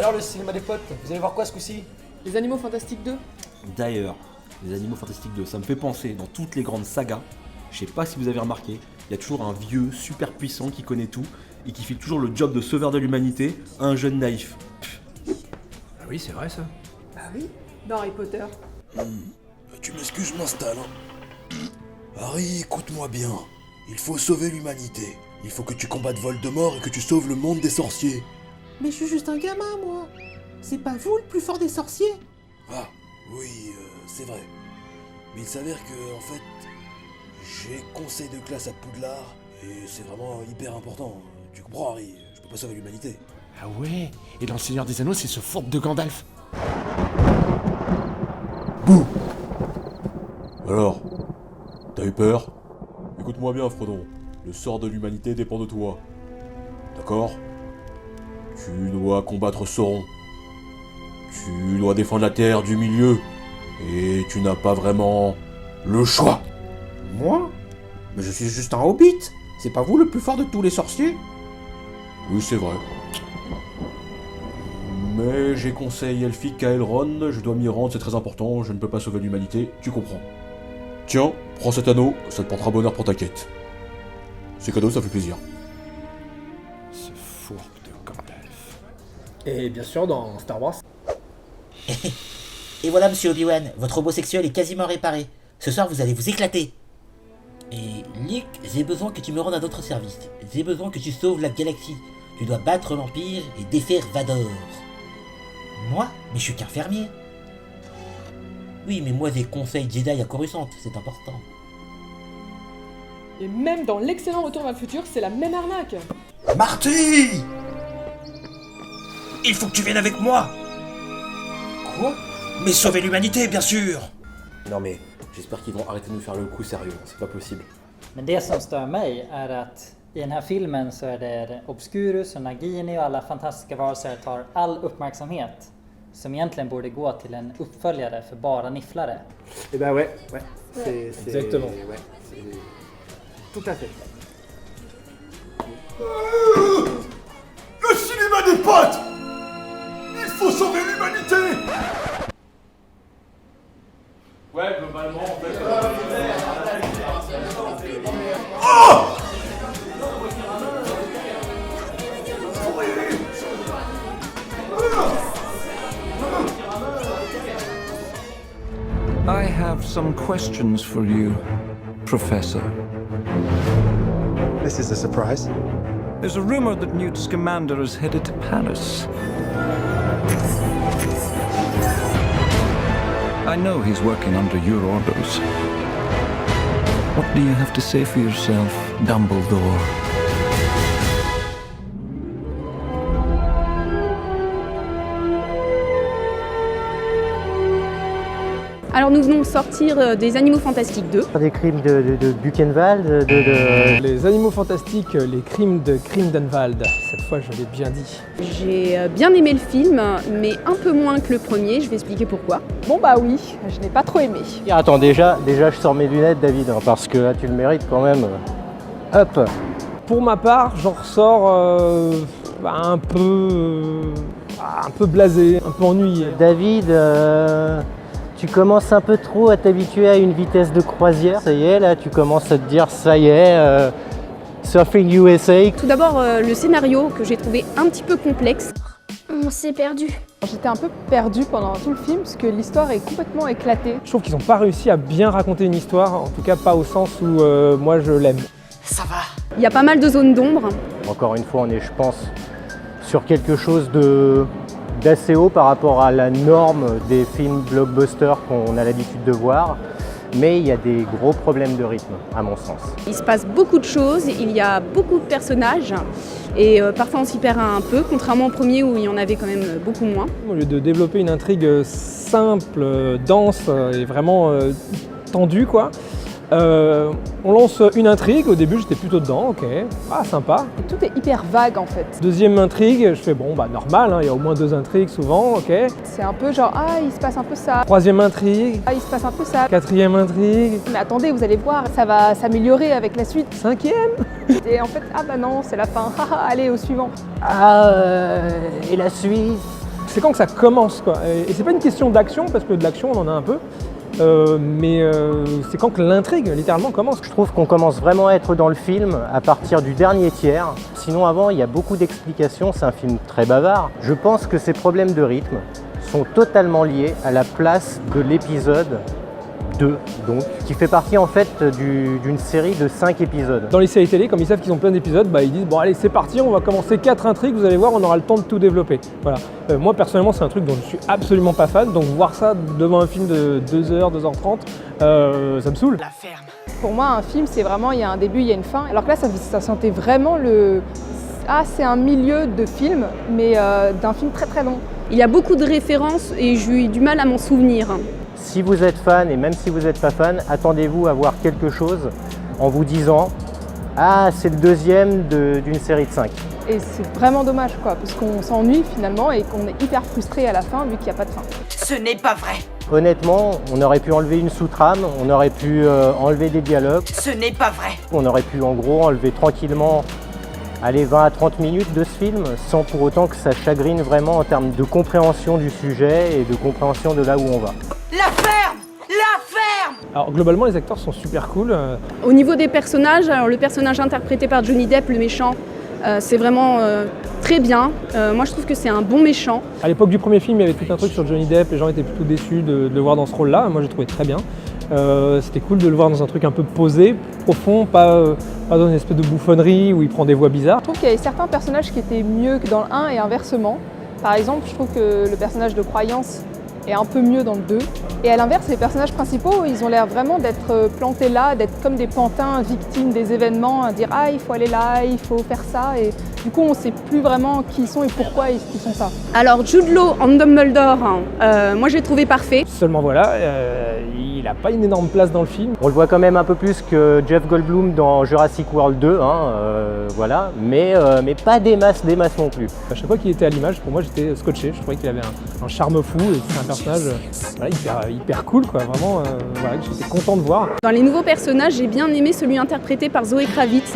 alors le cinéma des potes, vous allez voir quoi ce coup-ci? Les Animaux Fantastiques 2. D'ailleurs, les Animaux Fantastiques 2, ça me fait penser, dans toutes les grandes sagas, je sais pas si vous avez remarqué, il y a toujours un vieux super puissant qui connaît tout et qui fait toujours le job de sauveur de l'humanité à un jeune naïf. Ah oui, c'est vrai ça. Bah oui, dans Harry Potter. Tu m'excuses, je m'installe. Harry, écoute-moi bien. Il faut sauver l'humanité. Il faut que tu combattes Voldemort et que tu sauves le monde des sorciers. Mais je suis juste un gamin, moi. C'est pas vous le plus fort des sorciers? Ah, oui, c'est vrai. Mais il s'avère que, en fait, j'ai conseil de classe à Poudlard et c'est vraiment hyper important. Tu comprends, Harry? Je peux pas sauver l'humanité. Ah ouais. Et dans le Seigneur des Anneaux, c'est ce fourbe de Gandalf. Bouh! Alors, t'as eu peur? Écoute-moi bien, Frodon. Le sort de l'humanité dépend de toi. D'accord? Tu dois combattre Sauron. Tu dois défendre la Terre du milieu. Et tu n'as pas vraiment le choix. Moi? Mais je suis juste un hobbit. C'est pas vous le plus fort de tous les sorciers? Oui, c'est vrai. Mais j'ai conseil elfique à Elrond, je dois m'y rendre, c'est très important, je ne peux pas sauver l'humanité, tu comprends. Tiens, prends cet anneau, ça te portera bonheur pour ta quête. C'est cadeau, ça fait plaisir. Ce fourbe de Gandalf. Et bien sûr dans Star Wars. Et voilà, monsieur Obi-Wan, votre robot sexuel est quasiment réparé. Ce soir, vous allez vous éclater. Et Luke, j'ai besoin que tu me rendes à notre service. J'ai besoin que tu sauves la galaxie. Tu dois battre l'Empire et défaire Vador. Moi? Mais je suis qu'un fermier. Oui, mais moi j'ai conseil Jedi à Coruscant, c'est important. Et même dans l'excellent Retour vers le futur, c'est la même arnaque. Marty! Il faut que tu viennes avec moi. Quoi? Mais sauver l'humanité, bien sûr. Non mais, j'espère qu'ils vont arrêter de nous faire le coup sérieux, c'est pas possible. Men det som stör mig är att i den här filmen så är det Obscurus och Nagini och alla fantastiska varelser tar all uppmärksamhet som egentligen borde gå till en uppföljare för bara nifflare. Eh ben ouais, c'est Exactement. Ouais, c'est tout à fait. Le cinéma des potes! Il faut sauver l'humanité! Ouais, globalement, en fait. I have some questions for you, Professor. This is a surprise. There's a rumor that Newt Scamander is headed to Paris. I know he's working under your orders. What do you have to say for yourself, Dumbledore? Alors nous venons de sortir des Animaux Fantastiques 2. Des crimes de Buchenwald, Les Animaux Fantastiques, les crimes de Grindelwald. Cette fois, je l'ai bien dit. J'ai bien aimé le film, mais un peu moins que le premier, je vais expliquer pourquoi. Bon bah oui, je n'ai pas trop aimé. Attends, déjà je sors mes lunettes, David, hein, parce que là tu le mérites quand même. Hop. Pour ma part, j'en ressors un peu blasé, un peu ennuyé. David, tu commences un peu trop à t'habituer à une vitesse de croisière. Ça y est, là tu commences à te dire, ça y est, Surfing USA. Tout d'abord, le scénario que j'ai trouvé un petit peu complexe. On s'est perdu. J'étais un peu perdue pendant tout le film parce que l'histoire est complètement éclatée. Je trouve qu'ils n'ont pas réussi à bien raconter une histoire, en tout cas pas au sens où moi je l'aime. Ça va. Il y a pas mal de zones d'ombre. Encore une fois, on est, je pense, sur quelque chose d'assez haut par rapport à la norme des films blockbusters qu'on a l'habitude de voir. Mais il y a des gros problèmes de rythme, à mon sens. Il se passe beaucoup de choses, il y a beaucoup de personnages et parfois on s'y perd un peu, contrairement au premier où il y en avait quand même beaucoup moins. Au lieu de développer une intrigue simple, dense et vraiment tendue, quoi, on lance une intrigue. Au début, j'étais plutôt dedans, ok, sympa. Et tout est hyper vague en fait. Deuxième intrigue, je fais bon, normal, hein, il y a au moins 2 intrigues souvent, ok. C'est un peu genre, il se passe un peu ça. Troisième intrigue. Il se passe un peu ça. Quatrième intrigue. Mais attendez, vous allez voir, ça va s'améliorer avec la suite. Cinquième. Et en fait, non, c'est la fin. Allez, au suivant. Et la suite? c'est quand que ça commence, quoi. Et c'est pas une question d'action, parce que de l'action on en a un peu, mais c'est quand que l'intrigue littéralement commence. Je trouve qu'on commence vraiment à être dans le film à partir du dernier tiers. Sinon avant il y a beaucoup d'explications, c'est un film très bavard. Je pense que ces problèmes de rythme sont totalement liés à la place de l'épisode 2, donc, qui fait partie en fait d'une série de 5 épisodes. Dans les séries télé, comme ils savent qu'ils ont plein d'épisodes, ils disent bon allez c'est parti, on va commencer 4 intrigues, vous allez voir, on aura le temps de tout développer. Voilà. Moi personnellement c'est un truc dont je suis absolument pas fan, donc voir ça devant un film de 2h, 2h30, ça me saoule. La ferme. Pour moi un film c'est vraiment, il y a un début, il y a une fin, alors que là ça sentait vraiment le... Ah c'est un milieu de film, mais d'un film très très long. Il y a beaucoup de références et j'ai eu du mal à m'en souvenir. Si vous êtes fan, et même si vous n'êtes pas fan, attendez-vous à voir quelque chose en vous disant « Ah, c'est le deuxième d'une série de 5 ». Et c'est vraiment dommage, quoi, parce qu'on s'ennuie finalement et qu'on est hyper frustré à la fin vu qu'il n'y a pas de fin. Ce n'est pas vrai. Honnêtement, on aurait pu enlever une sous-trame, on aurait pu enlever des dialogues. Ce n'est pas vrai. On aurait pu en gros enlever tranquillement 20 à 30 minutes de ce film sans pour autant que ça chagrine vraiment en termes de compréhension du sujet et de compréhension de là où on va. La ferme! La ferme! Alors globalement les acteurs sont super cool. Au niveau des personnages, alors le personnage interprété par Johnny Depp, le méchant, c'est vraiment très bien. Moi je trouve que c'est un bon méchant. À l'époque du premier film il y avait tout un truc sur Johnny Depp, les gens étaient plutôt déçus de le voir dans ce rôle-là, moi j'ai trouvé très bien. C'était cool de le voir dans un truc un peu posé, profond, pas dans une espèce de bouffonnerie où il prend des voix bizarres. Je trouve qu'il y avait certains personnages qui étaient mieux que dans le 1 et inversement. Par exemple, je trouve que le personnage de Croyance est un peu mieux dans le 2. Et à l'inverse, les personnages principaux, ils ont l'air vraiment d'être plantés là, d'être comme des pantins victimes des événements, à dire « Ah, il faut aller là, il faut faire ça ». Et du coup, on ne sait plus vraiment qui ils sont et pourquoi ils font ça. Alors Jude Law en Dumbledore, moi j'ai trouvé parfait. Seulement voilà, il n'a pas une énorme place dans le film. On le voit quand même un peu plus que Jeff Goldblum dans Jurassic World 2, voilà, mais pas des masses non plus. À chaque fois qu'il était à l'image, pour moi j'étais scotché, je trouvais qu'il avait un charme fou et c'est un personnage hyper cool, quoi. Vraiment, j'étais content de voir. Dans les nouveaux personnages, j'ai bien aimé celui interprété par Zoé Kravitz.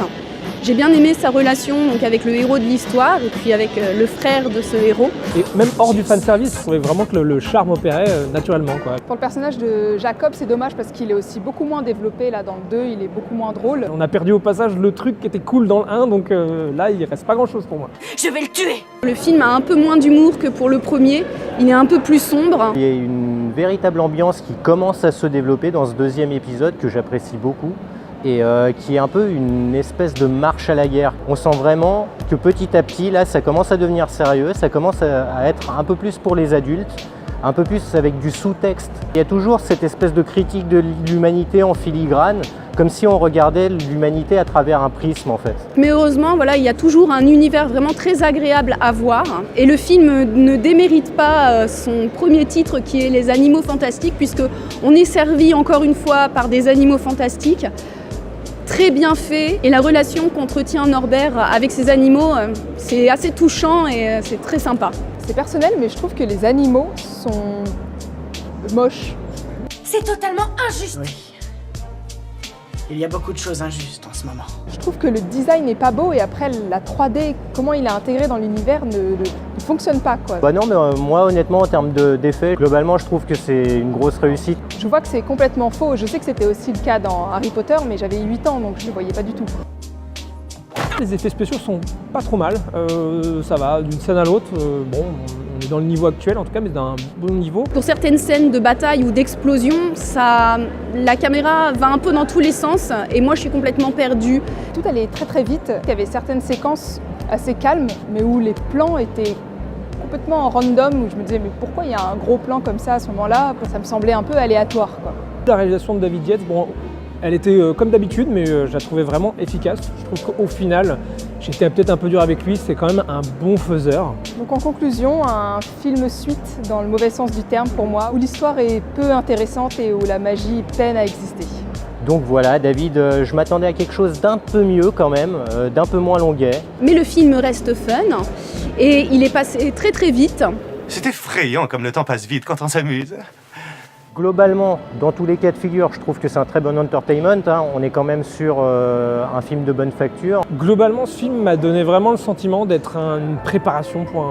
J'ai bien aimé sa relation donc, avec le héros de l'histoire et puis avec le frère de ce héros. Et même hors du fanservice, je trouvais vraiment que le charme opérait naturellement, quoi. Pour le personnage de Jacob, c'est dommage parce qu'il est aussi beaucoup moins développé. Là, dans le 2, il est beaucoup moins drôle. On a perdu au passage le truc qui était cool dans le 1, donc là, il reste pas grand-chose pour moi. Je vais le tuer! Le film a un peu moins d'humour que pour le premier. Il est un peu plus sombre. Il y a une véritable ambiance qui commence à se développer dans ce deuxième épisode que j'apprécie beaucoup. Et qui est un peu une espèce de marche à la guerre. On sent vraiment que petit à petit, là, ça commence à devenir sérieux, ça commence à être un peu plus pour les adultes, un peu plus avec du sous-texte. Il y a toujours cette espèce de critique de l'humanité en filigrane, comme si on regardait l'humanité à travers un prisme en fait. Mais heureusement, voilà, il y a toujours un univers vraiment très agréable à voir. Et le film ne démérite pas son premier titre qui est Les Animaux Fantastiques, puisqu'on est servi encore une fois par des animaux fantastiques. Très bien fait et la relation qu'entretient Norbert avec ses animaux, c'est assez touchant et c'est très sympa. C'est personnel, mais je trouve que les animaux sont moches. C'est totalement injuste. Oui. Il y a beaucoup de choses injustes en ce moment. Je trouve que le design n'est pas beau et après la 3D, comment il est intégré dans l'univers ne fonctionne pas, quoi. Bah non, mais moi honnêtement en termes d'effets, globalement je trouve que c'est une grosse réussite. Je vois que c'est complètement faux. Je sais que c'était aussi le cas dans Harry Potter, mais j'avais 8 ans donc je ne le voyais pas du tout. Les effets spéciaux sont pas trop mal, ça va d'une scène à l'autre, bon, on est dans le niveau actuel en tout cas, mais d'un bon niveau. Pour certaines scènes de bataille ou d'explosion, la caméra va un peu dans tous les sens et moi je suis complètement perdue. Tout allait très très vite, il y avait certaines séquences assez calmes, mais où les plans étaient complètement random, où je me disais mais pourquoi il y a un gros plan comme ça à ce moment-là? Ça me semblait un peu aléatoire, quoi. La réalisation de David Yates, bon, elle était comme d'habitude, mais je la trouvais vraiment efficace. Je trouve qu'au final, j'étais peut-être un peu dur avec lui, c'est quand même un bon faiseur. Donc en conclusion, un film suite dans le mauvais sens du terme pour moi, où l'histoire est peu intéressante et où la magie peine à exister. Donc voilà, David, je m'attendais à quelque chose d'un peu mieux quand même, d'un peu moins longuet. Mais le film reste fun et il est passé très très vite. C'est effrayant comme le temps passe vite quand on s'amuse. Globalement, dans tous les cas de figure, je trouve que c'est un très bon entertainment. On est quand même sur un film de bonne facture. Globalement, ce film m'a donné vraiment le sentiment d'être une préparation pour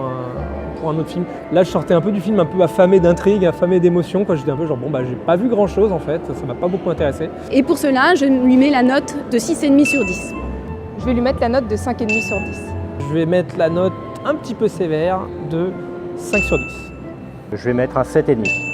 pour un autre film. Là, je sortais un peu du film un peu affamé d'intrigue, affamé d'émotion. J'étais un peu genre, bon, bah, j'ai pas vu grand chose en fait, ça m'a pas beaucoup intéressé. Et pour cela, je lui mets la note de 6,5 sur 10. Je vais lui mettre la note de 5,5 sur 10. Je vais mettre la note un petit peu sévère de 5 sur 10. Je vais mettre un 7,5.